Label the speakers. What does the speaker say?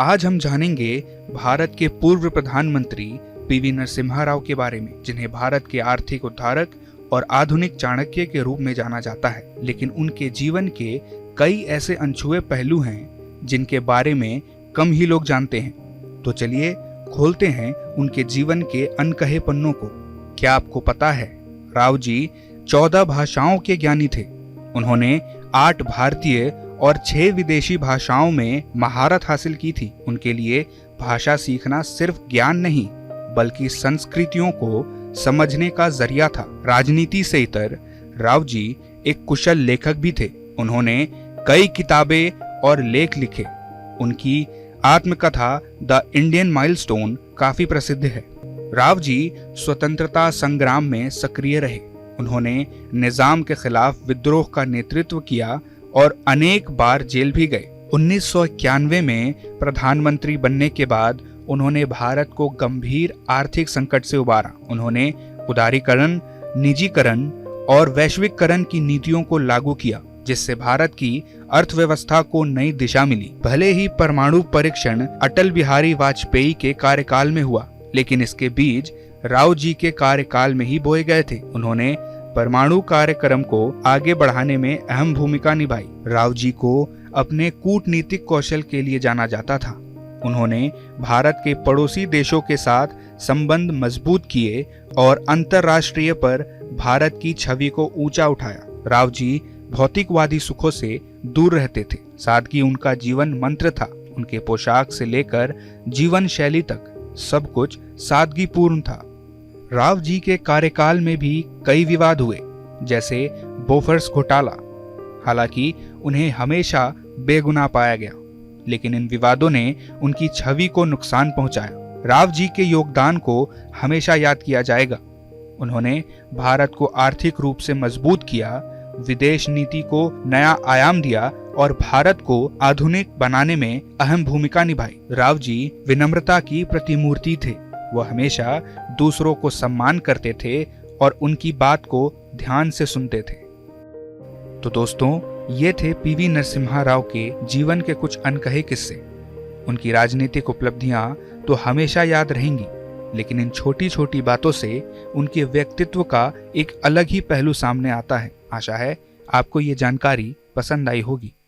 Speaker 1: आज हम जानेंगे भारत के पूर्व प्रधानमंत्री पीवी नरसिम्हा राव के बारे में, जिन्हें भारत के आर्थिक उद्धारक और आधुनिक चाणक्य के रूप में जाना जाता है। लेकिन उनके जीवन के कई ऐसे अनछुए पहलू हैं जिनके बारे में कम ही लोग जानते हैं। तो चलिए खोलते हैं उनके जीवन के अनकहे पन्नों को। क्या आपको पता है, राव जी 14 भाषाओं के ज्ञानी थे। उन्होंने 8 भारतीय और 6 विदेशी भाषाओं में महारत हासिल की थी। उनके लिए भाषा सीखना सिर्फ ज्ञान नहीं, बल्कि संस्कृतियों को समझने का जरिया था। राजनीति से इतर राव जी एक कुशल लेखक भी थे। उन्होंने कई किताबें और लेख लिखे। उनकी आत्मकथा द इंडियन माइलस्टोन काफी प्रसिद्ध है। राव जी स्वतंत्रता संग्राम में सक्रिय रहे। उन्होंने निजाम के खिलाफ विद्रोह का नेतृत्व किया और अनेक बार जेल भी गए। 1991 में प्रधानमंत्री बनने के बाद उन्होंने भारत को गंभीर आर्थिक संकट से उबारा। उन्होंने उदारीकरण, निजीकरण और वैश्विकरण की नीतियों को लागू किया, जिससे भारत की अर्थव्यवस्था को नई दिशा मिली। भले ही परमाणु परीक्षण अटल बिहारी वाजपेयी के कार्यकाल में हुआ, लेकिन इसके बीज राव जी के कार्यकाल में ही बोए गए थे। उन्होंने परमाणु कार्यक्रम को आगे बढ़ाने में अहम भूमिका निभाई। राव जी को अपने कूटनीतिक कौशल के लिए जाना जाता था। उन्होंने भारत के पड़ोसी देशों के साथ संबंध मजबूत किए और अंतर्राष्ट्रीय पर भारत की छवि को ऊंचा उठाया। राव जी भौतिकवादी सुखों से दूर रहते थे। सादगी उनका जीवन मंत्र था। उनके पोशाक से लेकर जीवन शैली तक सब कुछ सादगीपूर्ण था। राव जी के कार्यकाल में भी कई विवाद हुए, जैसे बोफर्स घोटाला। हालांकि उन्हें हमेशा बेगुनाह पाया गया, लेकिन इन विवादों ने उनकी छवि को नुकसान पहुंचाया। राव जी के योगदान को हमेशा याद किया जाएगा। उन्होंने भारत को आर्थिक रूप से मजबूत किया, विदेश नीति को नया आयाम दिया और भारत को आधुनिक बनाने में अहम भूमिका निभाई। राव जी विनम्रता की प्रतिमूर्ति थे। वह हमेशा दूसरों को सम्मान करते थे और उनकी बात को ध्यान से सुनते थे। तो दोस्तों, ये थे पीवी नरसिम्हा राव के जीवन के कुछ अनकहे किस्से। उनकी राजनीतिक उपलब्धियां तो हमेशा याद रहेंगी, लेकिन इन छोटी छोटी बातों से उनके व्यक्तित्व का एक अलग ही पहलू सामने आता है। आशा है आपको ये जानकारी पसंद आई होगी।